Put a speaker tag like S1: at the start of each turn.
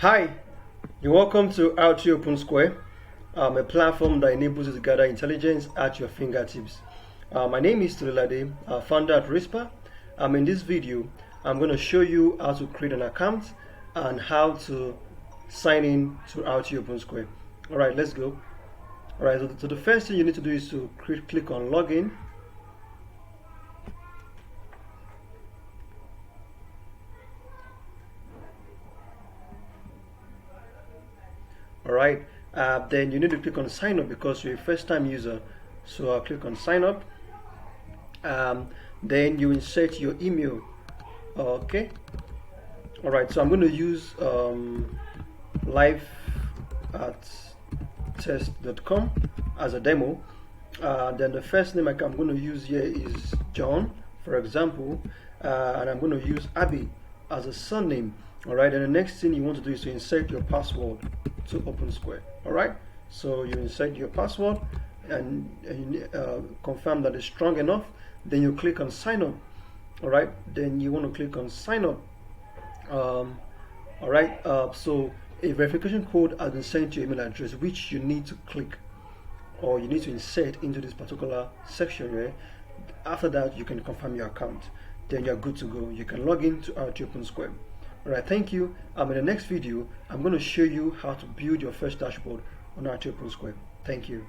S1: Hi, you're welcome to RT Opensquare, a platform that enables you to gather intelligence at your fingertips. My name is Tulilade, founder at Reispar. In this video, I'm going to show you how to create an account and how to sign in to RT Opensquare. Alright, let's go. Alright, so the first thing you need to do is to click on login. Alright, then you need to click on sign up because you're a first time user. So I'll click on sign up. Then you insert your email. Okay. Alright, so I'm going to use live@test.com as a demo. Then the first name I'm going to use here is John, for example, and I'm going to use Abby as a surname. Alright, and the next thing you want to do is to insert your password to Opensquare. Alright, so you insert your password and you confirm that it's strong enough. Then you click on sign up. Alright, then you want to click on sign up. Alright, so a verification code has been sent to your email address, which you need to click or you need to insert into this particular section here. After that, you can confirm your account. Then you're good to go. You can log in to RT Opensquare. Alright, thank you. In the next video, I'm going to show you how to build your first dashboard on RT Opensquare. Thank you.